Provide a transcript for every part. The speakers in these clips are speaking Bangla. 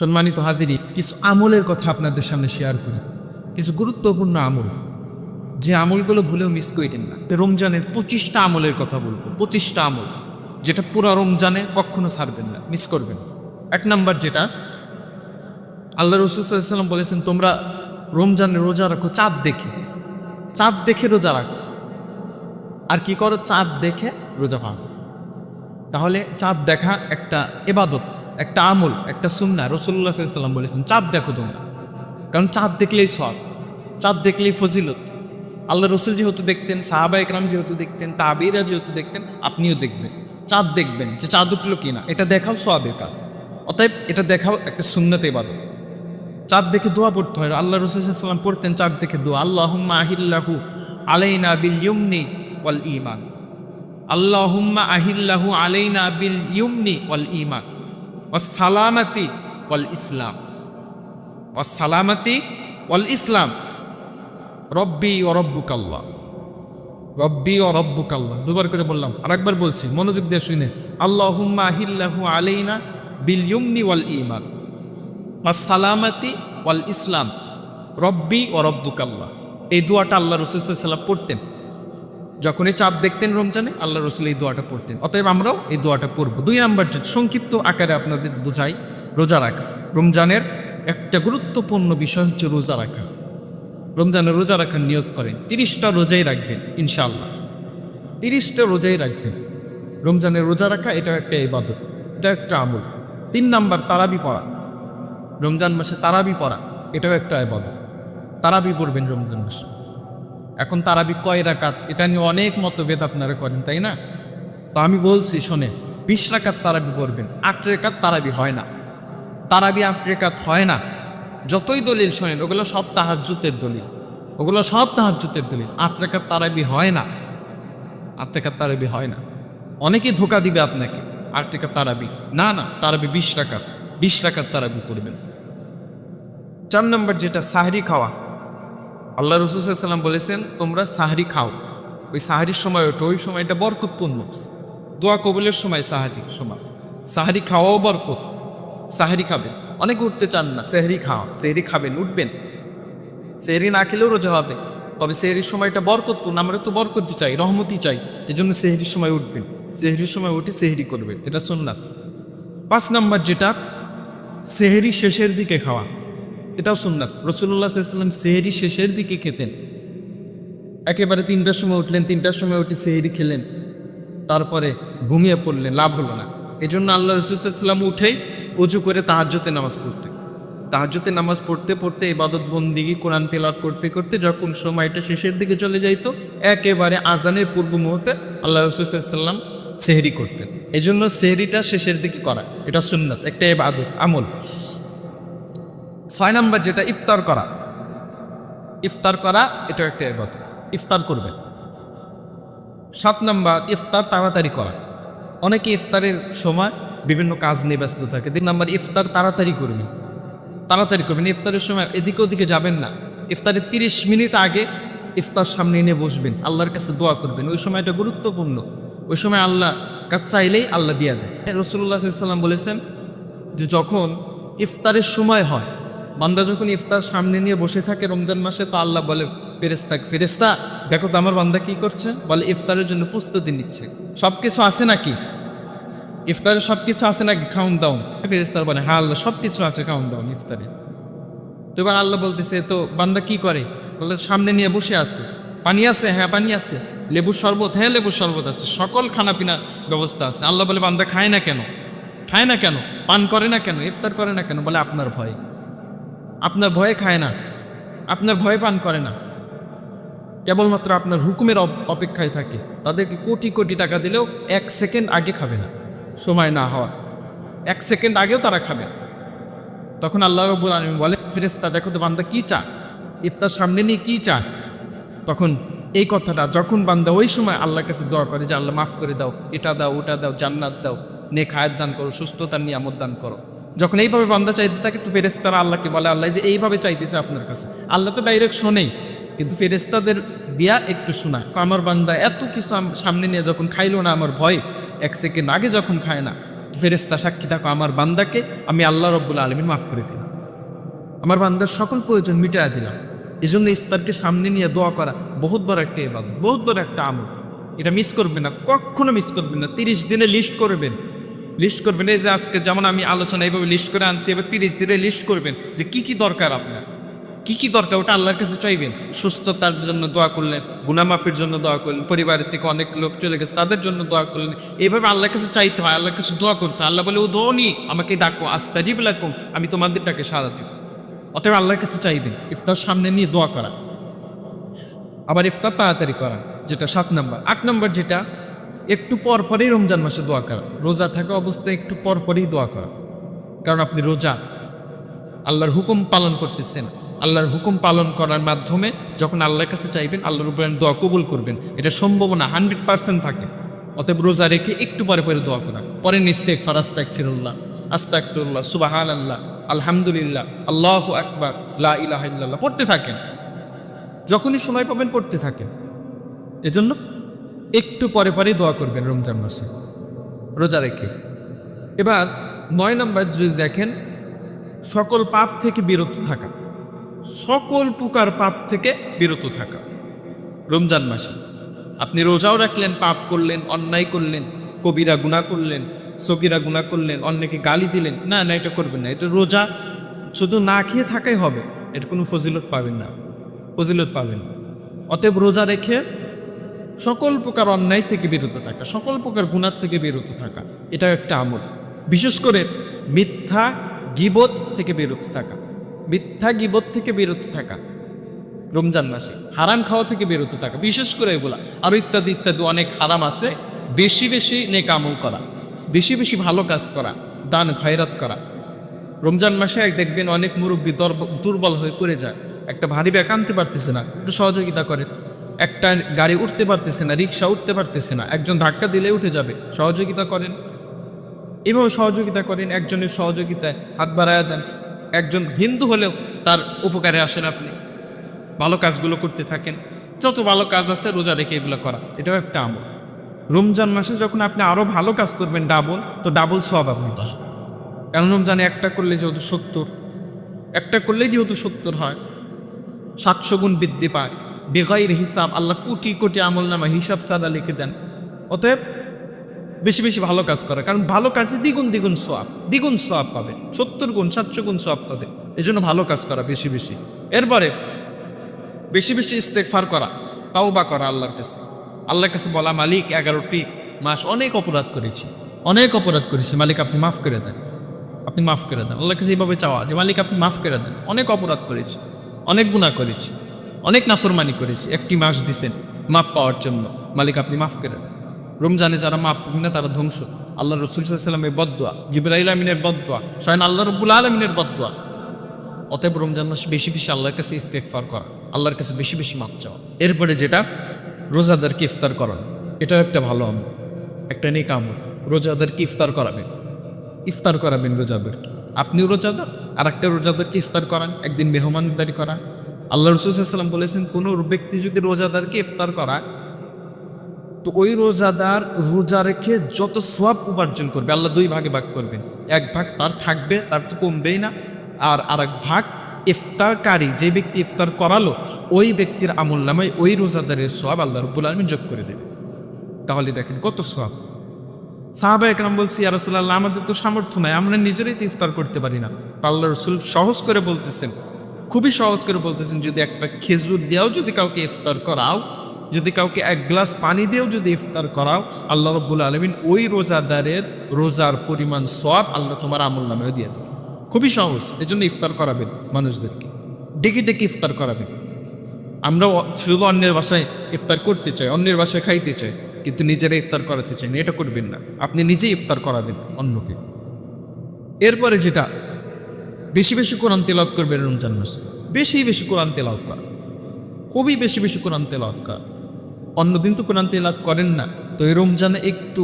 সম্মানিত হাজিরি, কিছু আমলের কথা আপনাদের সামনে শেয়ার করি, কিছু গুরুত্বপূর্ণ আমল, যে আমলগুলো ভুলেও মিস করেন না। রমজানের 25টা আমলের কথা বলবো, 25টা আমল যেটা পুরো রমজানে কখনো ছাড়বেন না, মিস করবেন। 1 নাম্বার, যেটা আল্লাহ রাসূল সাল্লাল্লাহু আলাইহি ওয়াসাল্লাম বলেছেন, তোমরা রমজানে রোজা রাখো চাঁদ দেখে, চাঁদ দেখে রোজা রাখো। আর কি করো? চাঁদ দেখে রোজা ভাঙো। তাহলে চাঁদ দেখা একটা ইবাদত, একটা আমল, একটা সুন্নাহ। রাসূলুল্লাহ সাল্লাল্লাহু আলাইহি ওয়াসাল্লাম বলেছেন চাঁদ দেখো তোমরা, কারণ চাঁদ দেখলেই সওয়াব, চাঁদ দেখলেই ফজিলত। আল্লাহ রসুল যেহেতু দেখতেন, সাহাবা একরাম যেহেতু দেখতেন, তাবিরা যেহেতু দেখতেন, আপনিও দেখবেন। চাঁদ দেখবেন যে চাঁদ উঠলো কিনা, এটা দেখাও সওয়াবের কাজ। অতএব এটা দেখাও একটা সুন্নাত ইবাদত। চাঁদ দেখে দোয়া পড়তে হয়। আল্লাহ রসুল সাল্লাল্লাহু আলাইহি ওয়াসাল্লাম পড়তেন চাঁদ দেখে দোয়া, আল্লাহুম্মা আহিল্লাহু আলাইনা বিল ইয়ুমনি ওয়াল ঈমান, আল্লাহুম্মা আহিল্লাহু আলাইনা বিল ইয়ুমনি ওয়াল ঈমান ওয়াস সালামাতি ওয়াল ইসলাম, ওয়াস সালামাতি ওয়াল ইসলাম, রব্বি ও রব্বুকাল্লাহ, রব্বি ও রব্বুকাল্লাহ। দুবার করে বললাম, আরেকবার বলছি, মনোযোগ দিয়ে শুনে। আল্লাহুম্মা আহিল্লাহু আলাইনা বিল ইয়ুমনি ওয়াল ঈমান ওয়াস সালামাতি ওয়াল ইসলাম, রব্বি ও রব্বুকাল্লাহ। এই দোয়াটা আল্লাহ রাসূল সাল্লাল্লাহু আলাইহি ওয়াসাল্লাম পড়তেন যখনই চাঁদ দেখতেন রমজানে। আল্লাহ রাসূল এই দোয়াটা পড়তেন, অতএব আমরাও এই দোয়াটা পড়ব। 2 নাম্বার, সংক্ষিপ্ত আকারে আপনাদের বুঝাই, রোজা রাখা। রমজানের একটা গুরুত্বপূর্ণ বিষয় হচ্ছে রোজা রাখা। রমজানে রোজা রাখার নিয়ত করেন, 30টা রোজাই রাখবেন ইনশাআল্লাহ, 30টা রোজাই রাখবেন। রমজানে রোজা রাখা এটা একটা ইবাদত, এটা একটা আমল। 3 নাম্বার, তারাবি পড়া। রমজান মাসে তারাবি পড়া এটাও একটা ইবাদত। তারাবি পড়বেন রমজান মাসে। এখন তারাবি কয় রাকাত, এটা নিয়ে অনেক মতভেদ আপনারা করেন, তাই না? তো আমি বলছি শোনেন, 20 রাকাত তারাবি পড়বেন। 8 রাকাত তারাবি হয় না, তারাবি 8 রাকাত হয় না। যতই দলিল শোনেন, ওগুলো সব তাহাজ্জুদের দলিল, ওগুলো সব তাহাজ্জুদের দলিল। 8 রাকাত তারাবি হয় না, 8 রাকাত তারাবি হয় না। অনেকেই ধোকা দিবে আপনাকে, 8 রাকাত তারাবি না, না, তারাবি 20 রাকাত, 20 রাকাত তারাবি করবেন। 4 নম্বর, যেটা সাহরি খাওয়া। আল্লাহ রাসূল সাল্লাল্লাহু আলাইহি ওয়াসাল্লাম বলেছেন, তোমরা সাহরি খাও। ওই সাহরির সময় ওঠো, ওই সময়টা বরকতপূর্ণ, দোয়া কবুলের সময়, সাহরির সময়। সাহরি খাওয়াও বরকত, সাহরি খাবেন। অনেকে উঠতে চান না, সেহরি খাওয়া, সেহরি খাবেন, উঠবেন। সেহরি না খেলেও রোজা হবে, তবে সেহরির সময়টা বরকতপূর্ণ। আমরা তো বরকতই চাই, রহমতই চাই, এই জন্য সেহরির সময় উঠবেন, সেহরির সময় উঠে সেহরি করবেন, এটা সুন্নাত। 5 নম্বর, যেটা সেহরি শেষের দিকে খাওয়া, এটাও সুন্নাত। রাসূলুল্লাহ সাল্লাল্লাহু আলাইহি ওয়াসাল্লাম সেহরি শেষের দিকে খেতেন। একেবারে 3টার সময় উঠলেন, 3টার সময় উঠে সেহরি খেলেন, তারপরে ঘুমিয়ে পড়লেন, লাভ হলো না। এই জন্য আল্লাহ রাসূল সাল্লাল্লাহু আলাইহি ওয়াসাল্লাম উঠেই উজু করে তাহাজ্জুদের নামাজ পড়তেন। তাহাজ্জুদের নামাজ পড়তে পড়তে, ইবাদত বন্দিগি, কোরআন তেলাওয়াত করতে করতে যখন সময়টা শেষের দিকে চলে যাইতো, একেবারে আজানের পূর্ব মুহূর্তে আল্লাহ রাসূল সাল্লাল্লাহু আলাইহি ওয়াসাল্লাম সেহরি করতেন। এই জন্য সেহরিটা শেষের দিকে করা, এটা সুন্নাত, একটা ইবাদত, আমল। 6 নম্বর, যেটা ইফতার করা। ইফতার করা এটা একটা ইবাদত, ইফতার করবেন। 7 নম্বর, ইফতার তাড়াতাড়ি করা। অনেকে ইফতারের সময় বিভিন্ন কাজ নিয়ে ব্যস্ত থাকে। 3 নম্বর, ইফতার তাড়াতাড়ি করবেন, তাড়াতাড়ি করবেন। ইফতারের সময় এদিকে ওদিকে যাবেন না। ইফতারের 30 মিনিট আগে ইফতার সামনে এনে বসবেন, আল্লাহর কাছে দোয়া করবেন। ওই সময়টা গুরুত্বপূর্ণ, ওই সময় আল্লাহ কাছে চাইলেই আল্লাহ দিয়ে দেয়। রাসূলুল্লাহ সাল্লাল্লাহু আলাইহি ওয়াসাল্লাম বলেছেন যে যখন ইফতারের সময় হয়, বান্দা যখন ইফতার সামনে নিয়ে বসে থাকে রমজান মাসে, তো আল্লাহ বলে ফেরেশতা দেখো তো আমার বান্দা কি করছে, বলে ইফতারের জন্য প্রস্তুতি নিচ্ছে। সব কিছু আছে নাকি ইফতারে, সব কিছু আছে নাকি, খাউন দাও। ফেরেশতারা বলে হ্যাঁ আল্লাহ, সব কিছু আছে, খাউন দাও ইফতারে। তো এবার আল্লাহ বলতেছে, তো বান্দা কি করে? বলে সামনে নিয়ে বসে আছে। পানি আছে? হ্যাঁ পানি আছে। লেবুর শরবত? হ্যাঁ লেবুর শরবত আছে। সকল খানা পিনা ব্যবস্থা আছে। আল্লাহ বলে বান্দা খায় না কেন, খায় না কেন, পান করে না কেন, ইফতার করে না কেন? বলে আপনার ভয়, আপনার ভয়ে খায় না, আপনার ভয়ে পান করে না, কেবলমাত্র আপনার হুকুমের অপেক্ষায় থাকে। তাদেরকে কোটি কোটি টাকা দিলেও 1 সেকেন্ড আগে খাবে না, সময় না হওয়া 1 সেকেন্ড আগেও তারা খাবে। তখন আল্লাহ রাব্বুল আলামিন বলে ফেরেশতা দেখো তো বান্দা কি চায়, ইফতার সামনে নিয়ে কি চায়। তখন এই কথাটা যখন বান্দা ওই সময় আল্লাহর কাছে দোয়া করে যে আল্লাহ মাফ করে দাও, এটা দাও, ওটা দাও, জান্নাত দাও, নেক হায়াত দান করো, সুস্থতার নিয়ামত দান করো, যখন এইভাবে বান্দা চাইতে থাকে, তো ফেরেশতারা আল্লাহকে বলে আল্লাহ যে এইভাবে চাইতেছে আপনার কাছে। আল্লাহ তো ডাইরেক্ট শোনেই, কিন্তু ফেরেশতাদের দিয়া একটু শোনায়, আমার বান্দা এত কিছু সামনে নিয়ে যখন খাইলো না, আমার ভয় 1 সেকেন্ড আগে যখন খায় না, ফেরেশতা সাক্ষী থাকো, আমার বান্দাকে আমি আল্লাহ রাব্বুল আলামিন মাফ করে দিলাম, আমার বান্দার সকল প্রয়োজন মিটাইয়া দিলাম। এই জন্য ইফতারকে সামনে নিয়ে দোয়া করা বহুত বড় একটা ইবাদত, বহুত বড় একটা আমল। এটা মিস করবেন না, কখনো মিস করবেন না। 30 দিনে লিস্ট করবেন, লিস্ট করবেন। এই যে আজকে যেমন আমি আলোচনা এইভাবে লিস্ট করে আনছি, এবার 30 দিনে লিস্ট করবেন যে কি কি দরকার আপনার, কি কি দরকার, ওটা আল্লাহর কাছে চাইবেন। সুস্থতার জন্য দোয়া করলেন, গুনাহ মাফের জন্য দোয়া করলেন, পরিবারের থেকে অনেক লোক চলে গেছে তাদের জন্য দোয়া করলেন। এইভাবে আল্লাহর কাছে চাইতে হয়, আল্লাহর কাছে দোয়া করতে হয়। আল্লাহ বলে ও দোনি আমাকে ডাকো, আস্তাজিব লাকুম, আমি তোমাদেরটাকে সাড়া দেব। অতএব আল্লাহর কাছে চাইবেন, ইফতার সামনে নিয়ে দোয়া করা। আবার ইফতার তাড়াতাড়ি করা, যেটা 7 নম্বর। 8 নম্বর যেটা, একটু পর পরই রমজান মাসে দোয়া করা। রোজা থাকা অবস্থায় একটু পর পরই দোয়া করা, কারণ আপনি রোজা, আল্লাহর হুকুম পালন করতেছেন। আল্লাহর হুকুম পালন করার মাধ্যমে যখন আল্লাহর কাছে চাইবেন, আল্লাহর উপরে দোয়া কবুল করবেন, এটা সম্ভাবনা 100% থাকে। অতএব রোজা রেখে একটু পরে পরে দোয়া করা। পরে ইস্তেগফার, আস্তাগফিরুল্লাহ, আস্তাগফিরুল্লাহ, সুবহানাল্লাহ, আলহামদুলিল্লাহ, আল্লাহু আকবার, লা ইলাহা ইল্লাল্লাহ পড়তে থাকেন। যখনই সময় পাবেন পড়তে থাকেন। এজন্য একটু পরে পরেই দোয়া করবেন রমজান মাসে রোজা রেখে। এবার 9 নম্বর যদি দেখেন, সকল পাপ থেকে বিরত থাকা, সকল প্রকার পাপ থেকে বিরত থাকা। রমজান মাসে আপনি রোজাও রাখলেন, পাপ করলেন, অন্যায় করলেন, কবিরা গুনাহ করলেন, সগীরা গুনাহ করলেন, অন্যকে গালি দিলেন, না না, এটা করবেন না। এটা রোজা শুধু না খেয়ে থাকাই হবে, এটা কোনো ফজিলত পাবেন না, ফজিলত পাবেন না। অতএব রোজা রেখে সকল প্রকার অন্যায় থেকে বিরত থাকা, সকল প্রকার গুনাহ থেকে বিরত থাকা, এটা একটা আমল। বিশেষ করে মিথ্যা গীবত থেকে বিরত থাকা, মিথ্যা গীবত থেকে বিরত থাকা রমজান মাসে। হারাম খাওয়া থেকে বিরত থাকা, বিশেষ করে এগুলা। আরও ইত্যাদি ইত্যাদি অনেক হারাম আছে। বেশি বেশি নেক আমল করা, বেশি বেশি ভালো কাজ করা, দান খয়রাত করা। রমজান মাসে দেখবেন অনেক মুরব্বী দুর্বল হয়ে পড়ে যায়, একটা ভারী ব্যাগ আনতে পারতেছে না, একটু সহযোগিতা করেন। একটা গাড়ি উঠতে পারতেছে না, রিক্সা উঠতে পারতেছে না, একজন ধাক্কা দিলে উঠে যাবে, সহযোগিতা করেন। এভাবে সহযোগিতা করেন, একজনের সহযোগিতায় হাত বাড়ায়া দেন। একজন হিন্দু হলেও তার উপকারে আসেন আপনি। ভালো কাজগুলো করতে থাকেন, যত ভালো কাজ আছে রোজা রেখে এগুলো করা, এটাও একটা আমল। রমজান মাসে যখন আপনি আরও ভালো কাজ করবেন ডাবল, তো ডাবল সওয়াব আপনি পাবেন। কারণ রমজানে একটা করলে যেহেতু 70, একটা করলেই যেহেতু 70 হয়, 700 গুণ বৃদ্ধি পায় বেগাইর হিসাব। আল্লাহ কোটি কোটি আমল নামা হিসাব সাদা লিখে দেন। অতএব বেশি বেশি ভালো কাজ করা, কারণ ভালো কাজে দ্বিগুণ দ্বিগুণ সওয়াব, দ্বিগুণ সওয়াব পাবে, 70 গুণ 700 গুণ সওয়াব পাবে। এই জন্য ভালো কাজ করা বেশি বেশি। এরপরে বেশি বেশি ইস্তেগফার করা, তাওবা করা আল্লাহর কাছে। আল্লাহর কাছে বলা, মালিক 11টি মাস অনেক অপরাধ করেছি, অনেক অপরাধ করেছি, মালিক আপনি মাফ করে দেন, আপনি মাফ করে দেন। আল্লাহর কাছে এইভাবে চাওয়া যে মালিক আপনি মাফ করে দেন, অনেক অপরাধ করেছি, অনেক গুনাহ করেছি, অনেক নাফরমানি করেছি, একটি মাস দিছেন মাফ পাওয়ার জন্য, মালিক আপনি মাফ করে দেন। রমজানে যারা মাফ পাবে না তারা ধ্বংস। আল্লাহ রাসূল সাল্লাল্লাহু আলাইহি ওয়াসাল্লামের বদদোয়া, জিবরাইল আমিনের বদদোয়া, স্বয়ং আল্লাহ রাব্বুল আলামিনের বদদোয়া। অতএব রমজান মাসে বেশি বেশি আল্লাহর কাছে ইস্তেগফার করা, আল্লাহর কাছে বেশি বেশি মাফ চাওয়া। এরপরে যেটা, রোজাদারকে ইফতার করানো, এটাও একটা ভালো আমল, একটা নেক আমল। রোজাদারকে ইফতার করাবেন, ইফতার করাবেন রোজাদারকে। আপনিও রোজাদার, আর একটা রোজাদারকে ইফতার করান, একদিন মেহমানদারি করা। আল্লাহ রাসূল সাল্লাল্লাহু আলাইহি ওয়াসাল্লাম বলেছেন, কোনো ব্যক্তি যদি রোজাদারকে ইফতার করায়, তো ওই রোজাদার রোজা রেখে যত সওয়াব উপার্জন করবে আল্লাহ 2 ভাগে ভাগ করবেন। এক ভাগ তার থাকবে, তার তো কমবেই না, আর আরেক ভাগ ইফতারকারী, যে ব্যক্তি ইফতার করালো ওই ব্যক্তির আমল নামায় ওই রোজাদারের সওয়াব আল্লাহ রাব্বুল আলামিন যোগ করে দেবে। তাহলে দেখেন কত সওয়াব। সাহাবা একরাম বলছি, ইয়া রাসূলুল্লাহ আমাদের তো সামর্থ্য নাই, আমরা নিজেরাই তো ইফতার করতে পারি না। আল্লাহ রাসূল সহজ করে বলতেছেন, খুবই সহজ করে বলতেছেন, যদি একটা খেজুর দিয়েও যদি কাউকে ইফতার করাও, যদি কাউকে 1 গ্লাস পানি দিয়েও যদি ইফতার করাও, আল্লাহ রাব্বুল আলামিন ওই রোজাদারের রোজার পরিমাণ সওয়াব আল্লাহ তোমার আমল নামেও দিয়ে দেবে। খুবই সহজ। এই জন্য ইফতার করাবেন মানুষদেরকে, ডেকে ডেকে ইফতার করাবেন। আমরা শুধু অন্যের বাসায় ইফতার করতে চাই, অন্যের বাসায় খাইতে চাই, কিন্তু নিজেরা ইফতার করাতে চাই না, এটা করবেন না। আপনি নিজেই ইফতার করাবেন অন্যকে। এরপরে যেটা, বেশি বেশি কোরআন তেলাওয়াত করবেন রমজান মাসে, বেশি বেশি কোরআন তেলাওয়াত করা, খুবই বেশি বেশি কোরআন তেলাওয়াত করা। অন্যদিন তো কোরআন তেলাওয়াত করেন না, তো এই রমজানে একটু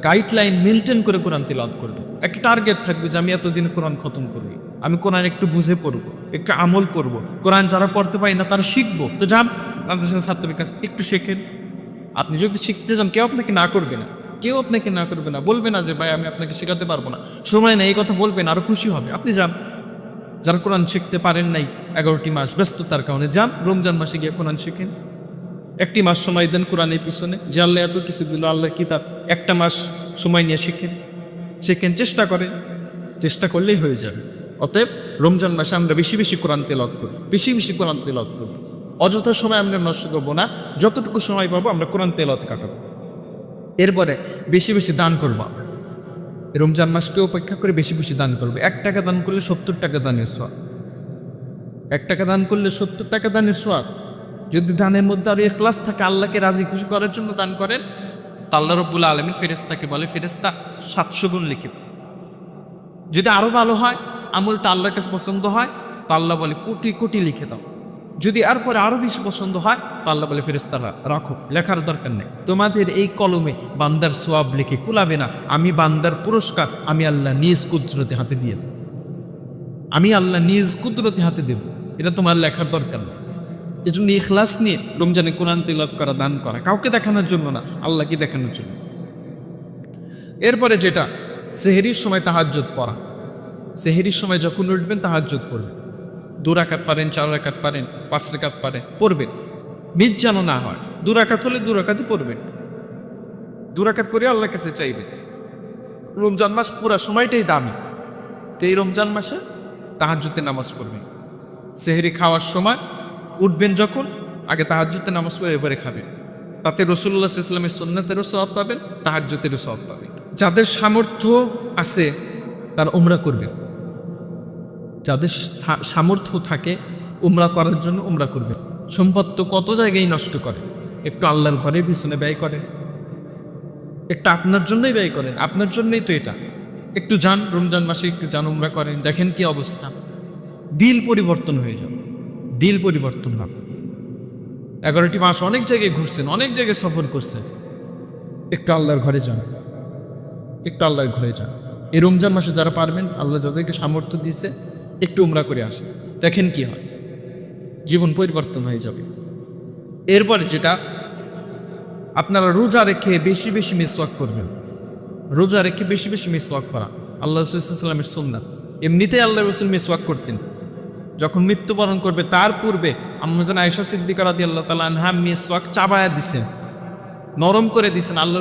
গাইডলাইন মেনটেন করে কোরআন তেলাওয়াত করবে। একটা টার্গেট থাকবে যে আমি এতদিন কোরআন খতম করবো, আমি কোরআন একটু বুঝে পড়বো, একটু আমল করব, কোরআন যারা পড়তে পারি না তারা শিখবো। তো যান আমাদের সাথে ছাত্র বিকাশ একটু শেখেন। আপনি যদি শিখতে যান কেউ আপনাকে না করবে না, কেউ আপনাকে না করবে না, বলবে না যে ভাই আমি আপনাকে শেখাতে পারবো না, সময় নেই, এই কথা বলবেন, আরো খুশি হবে। আপনি যান, যারা কোরআন শিখতে পারেন নাই 11টি মাস ব্যস্ততার কারণে, যান রমজান মাসে গিয়ে কোরআন শিখেন। 1টি মাস সময় দেন কোরআনের পিছনে, যে আল্লাহ এত কিছু দিল, আল্লাহর কিতাব, 1টা মাস সময় নিয়ে শিখেন, চেষ্টা করেন, চেষ্টা করলেই হয়ে যাবে। অতএব রমজান মাসে আমরা বেশি বেশি কোরআন তেলাওয়াত করব, বেশি বেশি কোরআন তেলাওয়াত করব। অযথা সময় আমরা নষ্ট করবো না, যতটুকু সময় পাবো আমরা কোরআন তেলাওয়াতে কাটাবো। এরপরে বেশি বেশি দান করবো। রমজান মাসকে উপেক্ষা করে বেশি বেশি দান করবো। 1 টাকা দান করলে 70 টাকা দানের সওয়াব। 1 টাকা দান করলে 70 টাকা দানের সওয়াব। যদি দানের মধ্যে আরো ইখলাস থাকে, আল্লাহকে রাজি খুশি করার জন্য দান করেন, তা আল্লাহ রাব্বুল আলামিন ফেরেশতাকে বলে, ফেরেশতা 700 গুণ লিখে। যদি আরো ভালো হয়, আমলটা আল্লাহর কাছে পছন্দ হয়, তা আল্লাহ বলে কোটি কোটি লিখে দাও। যদি এরপরে আরো বেশি পছন্দ হয়, তা আল্লাহ বলে ফেরেশতারা রাখো, লেখার দরকার নেই, তোমাদের এই কলমে বান্দার সওয়াব লিখে কুলাবে না, আমি বান্দার পুরস্কার আমি আল্লাহ নিজ কুদরতে হাতে দিয়ে দেব, আমি আল্লাহ নিজ কুদরতে হাতে দেব, এটা তোমার লেখার দরকার নেই। এজন্য ইখলাস নিয়ে রমজানে কোরআন তিলাওয়াত করা, দান করা, কাউকে দেখানোর জন্য না, আল্লাহকে দেখানোর জন্য। এরপরে যেটা, সেহরির সময় তাহাজ্জুদ পড়া। সেহরির সময় যখন উঠবেন তাহাজ্জুদ পড়বেন। 2 রাকাত পারেন, 4 রাকাত পারেন, 5 রাকাত পারেন, পড়বেন, মিস যেন না হয়। 2 রাকাত হলে 2 রাকাতই পড়বেন, 2 রাকাত করে আল্লাহর কাছে চাইবেন। রমজান মাস পুরা সময়টাই দামি, তো এই রমজান মাসে তাহাজ্জুদের নামাজ পড়বেন। সেহরি খাওয়ার সময় উঠবেন যখন, আগে তাহাজ্জুদের নামাজ পড়ে এবারে খাবেন, তাতে রাসূলুল্লাহ সাল্লাল্লাহু আলাইহি ওয়াসাল্লামের সুন্নাতেরও সওয়াব পাবেন, তাহাজ্জুদেরও সওয়াব পাবেন। যাদের সামর্থ্য আছে তারা উমরা করবেন, যাদের সামর্থ্য থাকে উমরা করার জন্য উমরা করবেন। সম্পদ তো কত জায়গায় নষ্ট করে, একটু আল্লাহর ঘরের পিছনে ব্যয় করেন, একটু আপনার জন্যই ব্যয় করেন, আপনার জন্যই তো এটা। একটু যান, রমজান মাসে একটু যান, উমরা করেন, দেখেন কি অবস্থা, দিল পরিবর্তন হয়ে যাবে, দিল পরিবর্তন হবে। 11টি মাস অনেক জায়গায় ঘুরছেন, অনেক জায়গায় সফর করছেন, একটু আল্লাহর ঘরে যান, একটু আল্লাহর ঘরে যান। এই রমজান মাসে যারা পারবেন, আল্লাহ যাদেরকে সামর্থ্য দিচ্ছে, একটু উমরা করে আসেন, দেখেন কি হয়, জীবন পরিবর্তন হয়ে যাবে। এরপরে যেটা, আপনারা রোজা রেখে বেশি বেশি মিসওয়াক করবেন। রোজা রেখে বেশি বেশি মিসওয়াক করা আল্লাহ রাসূল সাল্লাল্লাহু আলাইহি ওয়াসাল্লামের সুন্নাত। এমনিতেই আল্লাহ রাসূল মিসওয়াক করতেন, যখন মৃত্যুবরণ করবে তার পূর্বে আম্মা জান আয়েশা সিদ্দিকা রাদিয়াল্লাহু তাআলা আনহা মিসওয়াক চাবায়া দিছেন, নরম করে দিছেন। আল্লাহ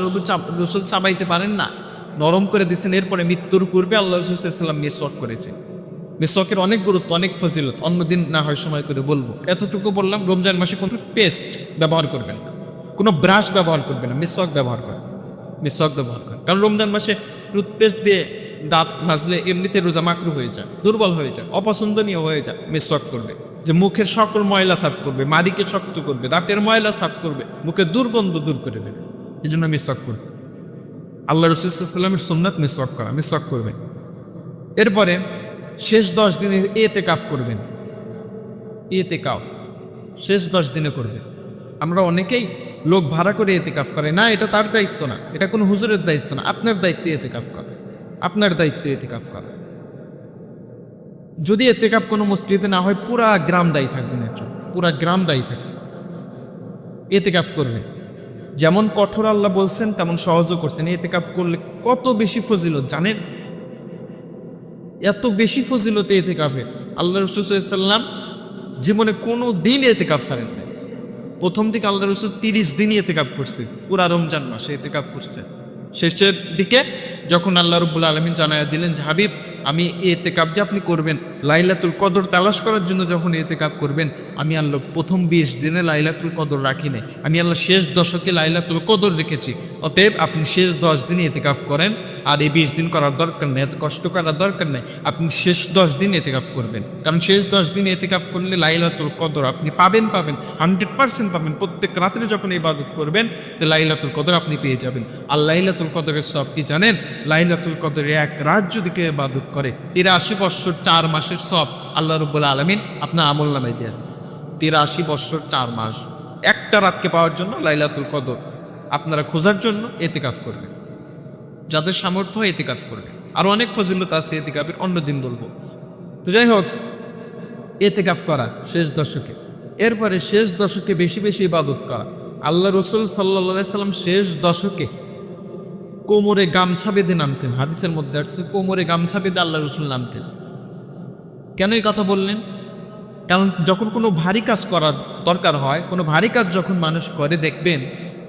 রাসূল চাবাইতে পারেন না, নরম করে দিছেন। এরপরে মৃত্যুর পূর্বে আল্লাহ রাসূল সাল্লাল্লাহু আলাইহি ওয়াসাল্লাম মিসওয়াক করেছেন। মিসওয়াকের অনেক গুরুত্ব, অনেক ফজিলত, অন্যদিন না হয় সময় করে বলবো। এতটুকু বললাম, রমজান মাসে কোনো পেস্ট ব্যবহার করবেন না, কোনো ব্রাশ ব্যবহার করবেন না, মিসওয়াক ব্যবহার করেন, মিসওয়াক ব্যবহার করেন। কারণ রমজান মাসে টুথপেস্ট দিয়ে দাঁত মাজলে এমনিতে রোজা মাকরু হয়ে যায়, দুর্বল হয়ে যায়, অপছন্দনীয় হয়ে যায়। মিসওয়াক করবে, যে মুখের সকল ময়লা সাফ করবে, মাড়িকে শক্ত করবে, দাঁতের ময়লা সাফ করবে, মুখের দুর্গন্ধ দূর করে দেবে, এই জন্য মিসওয়াক করবে। আল্লাহ রাসূল সাল্লাল্লাহু আলাইহি ওয়াসাল্লামের সুন্নাত মিসওয়াক করা, মিসওয়াক করবে। এরপরে শেষ 10 দিনে ইতিকাফ করবেন। ইতিকাফ শেষ 10 দিনে করবেন। আমরা অনেকেই লোক ভাড়া করে ইতিকাফ করে না, এটা তার দায়িত্ব না, এটা কোনো হুজুরের দায়িত্ব না, আপনার দায়িত্ব ইতিকাফ করা, আপনার দায়িত্ব ইতিকাফ করা। যদি ইতিকাফ কোনো মসজিদে না হয়, পুরা গ্রাম দায়ী থাকবেন, এর জন্য পুরা গ্রাম দায়ী থাকবে, ইতিকাফ করবে। যেমন কঠোর আল্লাহ বলছেন, তেমন সহজও করছেন। ইতিকাফ করলে কত বেশি ফজিলত জানেন, এত বেশি ফজিলত ইতিকাফের। আল্লাহ রাসূল সাল্লাল্লাহু আলাইহি ওয়াসাল্লাম জীবনে কোনো দিন ইতিকাফ ছাড়েন না। প্রথম দিকে আল্লাহ রাসূল 30 দিনই ইতিকাফ করছে, পুরা রমজান মাসে ইতিকাফ করছে। শেষের দিকে যখন আল্লাহ রাব্বুল আলামিন জানায়া দিলেন যে হাবিব, আমি ইতিকাফ যে আপনি করবেন, লাইলাতুল কদর তালাশ করার জন্য যখন ইতিকাফ করবেন, আমি আল্লাহ প্রথম 20 দিনে লাইলাতুল কদর রাখি নাই, আমি আল্লাহ শেষ দশকে লাইলাতুল কদর রেখেছি। অতএব আপনি শেষ 10 দিন ইতিকাফ করেন, আর এই 20 দিন করার দরকার নেই, এত কষ্ট করার দরকার নেই, আপনি শেষ 10 দিন ইতিকাফ করবেন। কারণ শেষ 10 দিন ইতিকাফ করলে লাইলাতুল কদর আপনি পাবেন, 100% পাবেন। প্রত্যেক রাত্রে যখন ইবাদত করবেন, তো লাইলাতুল কদর আপনি পেয়ে যাবেন। আর লাইলাতুল কদরের সব কি জানেন? লাইলাতুল কদরে এক রাত যদি কেউ ইবাদত করে, 83 বৎসর 4 মাসের সব আল্লাহ রাব্বুল আলামিন আপনার আমল নামায় দিয়ে দেন। 83 বৎসর 4 মাস একটা রাতকে পাওয়ার জন্য লাইলাতুল কদর আপনারা খোঁজার জন্য ইতিকাফ করবেন। যাদের সামর্থ্য হয় ইতিকাফ করবে। আর অনেক ফজিলত আছে ইতিকাফের, অন্য দিন বলবো। তো যাই হোক, ইতিকাফ করা শেষ দশকে। এরপরে শেষ দশকে বেশি বেশি ইবাদত করা। আল্লাহ রাসূল সাল্লাল্লাহু আলাইহি সাল্লাম শেষ দশকে কোমরে গামছা বেঁধে নামতেন। হাদিসের মধ্যে আসছে কোমরে গামছা বেঁধে আল্লাহ রসুল নামতেন। কেন এই কথা বললেন? কারণ যখন কোনো ভারী কাজ করার দরকার হয়, কোনো ভারী কাজ যখন মানুষ করে, দেখবেন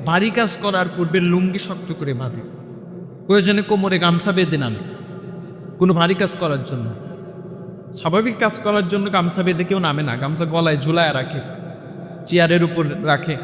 ভারী কাজ করার পূর্বে লুঙ্গি শক্ত করে বাঁধে, প্রয়োজনে কোমরে গামছা বেঁধে নামে কোনো ভারী কাজ করার জন্য। স্বাভাবিক কাজ করার জন্য গামছা বেঁধে কেউ নামে না, গামছা গলায় ঝুলায় রাখে, চেয়ারের উপর রাখে,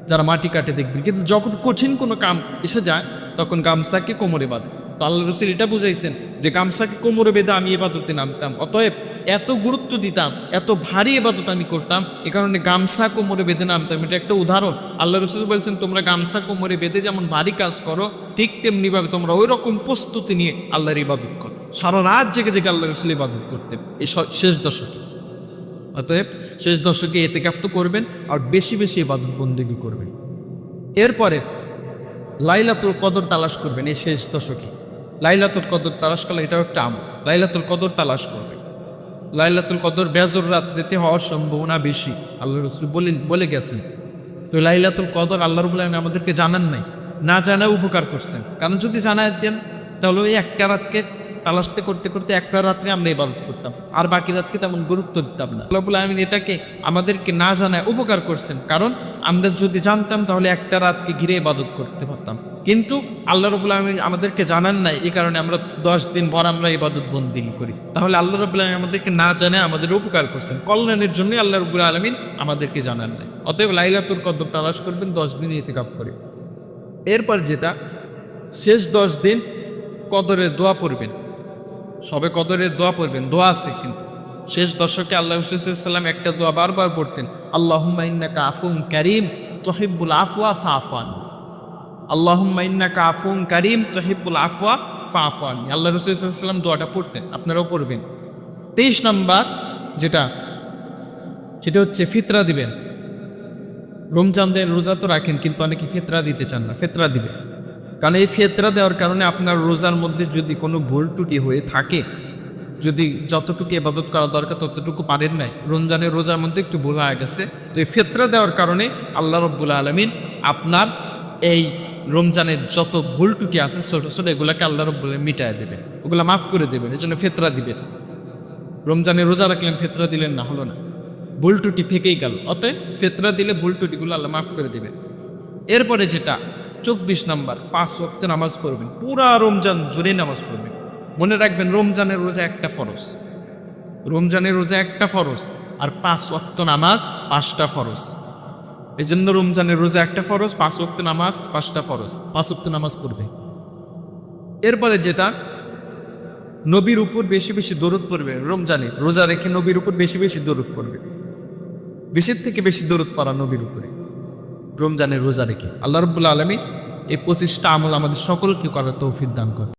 যারা মাটি কাটে দেখবেন। কিন্তু যখন কঠিন কোনো কাম এসে যায় তখন গামছাকে কোমরে বাঁধে। তো আল্লাহ রসুল এটা বুঝাইছেন যে গামছাকে কোমরে বেঁধে আমি এবাদতে নামতাম, অতএব এত গুরুত্ব দিতাম, এত ভারী এবাদত আমি করতাম, এ কারণে গামছা কোমরে বেঁধে নামতাম। এটা একটা উদাহরণ। আল্লাহ রসুল বলছেন তোমরা গামছা কোমরে বেঁধে যেমন ভারী কাজ করো, ঠিক তেমনিভাবে তোমরা ওই রকম প্রস্তুতি নিয়ে আল্লাহর ইবাদত করো। সারা রাত জেগে জেগে আল্লাহ রসুল ইবাদত করতেন এই শেষ দশকে। অতএব শেষ দশকে ইতিকাফ তো করবেন, আর বেশি বেশি ইবাদত বন্দেগী করবেন। এরপরে লাইলাতুল কদর তালাশ করবেন। এই শেষ দশকে লাইলাতুল কদর তালাশ করলে এটাও একটা আমল। লাইলাতুল কদর তালাশ করবেন। লাইলাতুল কদর বেজর রাত্রিতে হওয়ার সম্ভাবনা বেশি, আল্লাহ রসুল বলে গেছেন। তো লাইলাতুল কদর আল্লাহ রাব্বুল আলামিন আমাদেরকে জানান নাই, না জানায় উপকার করছেন। কারণ যদি জানায় দেন তাহলে ওই একটা রাতকে তালাশতে করতে করতে একটা রাত্রে আমরা ইবাদত করতাম, আর বাকি রাতকে তেমন গুরুত্ব দিতাম না। আল্লাহ রাব্বুল আলামিন এটাকে আমাদেরকে না জানায় উপকার করছেন, কারণ আমরা যদি জানতাম তাহলে একটা রাতকে ঘিরে ইবাদত করতে পারতাম। কিন্তু আল্লাহ রাব্বুল আলামিন আমাদেরকে জানান নাই, এই কারণে আমরা 10 দিন ভর আমরা ইবাদত বন্দেগী করি। তাহলে আল্লাহ রাব্বুল আলামিন আমাদেরকে না জানায় আমাদের উপকার করছেন, কল্যাণের জন্য আল্লাহ রাব্বুল আলামিন আমাদেরকে জানান নাই। অতএব লাইলাতুল কদর তালাশ করবেন 10 দিন ইতিকাফ করে। এরপর যেটা শেষ 10 দিন কদরের দোয়া পড়বেন, সবে কদরের দোয়া পড়বেন। দোয়া আছে কিন্তু শেষ দশকে আল্লাহ রাসূল সাল্লাল্লাহু আলাইহি ওয়াসাল্লাম একটা দোয়া বারবার পড়তেন, আল্লাহুম্মা ইন্নাকা আফুন কারীম তুহিব্বুল আফওয়া ফাআফু আননি। আল্লাহুম্মা ইন্নাকা আফুন কারীম তুহিব্বুল আফওয়া ফাআফু আননি। আল্লাহ রাসূল সাল্লাল্লাহু আলাইহি ওয়াসাল্লাম দোয়াটা পড়তেন, আপনারাও পড়বেন। 23 নম্বর সেটা হচ্ছে ফিতরা দিবেন। রমজানের রোজা তো রাখেন, কিন্তু অনেকে ফিতরা দিতে চান না, ফিতরা দিবেন। কারণ এই ফিতরা দেওয়ার কারণে আপনার রোজার মধ্যে যদি কোনো ভুল ত্রুটি হয়ে থাকে, যদি যতটুকু ইবাদত করা দরকার ততটুকু পারেন নাই, রমজানের রোজার মধ্যে একটু ভুল হয়ে গেছে, তো এই ফিতরা দেওয়ার কারণে আল্লাহ রাব্বুল আলামিন আপনার এই রমজানের যত ভুল ত্রুটি আছে ছোট ছোট এগুলাকে আল্লাহ রাব্বুল আলামিন মিটায় দেবেন, ওগুলা মাফ করে দেবেন। এই জন্য ফিতরা দিবেন। রমজানের রোজা রাখলেন, ফিতরা দিলেন না, হলো না, ভুল ত্রুটি থেকেই গেল। অতএব ফিতরা দিলে ভুল ত্রুটিগুলো আল্লাহ মাফ করে দেবেন। এরপরে যেটা 24 নম্বর 5 ওয়াক্ত নামাজ পড়বেন, পুরা রমজান জুড়ে নামাজ পড়বেন। মনে রাখবেন রমজানের রোজা একটা ফরজ, রমজানের রোজা একটা ফরজ, আর 5 ওয়াক্ত নামাজ 5টা ফরজ। এই জন্য রমজানের রোজা একটা ফরজ, 5 ওয়াক্ত নামাজ 5টা ফরজ, 5 ওয়াক্ত নামাজ পড়বে। এরপরে যেটা নবীর উপর বেশি বেশি দরুদ পড়বে। রমজানে রোজা রেখে নবীর উপর বেশি বেশি দরুদ পড়বে, বেশির থেকে বেশি দরুদ পড়া নবীর উপরে রমজানের রোজা রেখে। আল্লাহ রাব্বুল আলামিন এই 25টা আমল আমাদের সকলকে করার তৌফিক দান করে।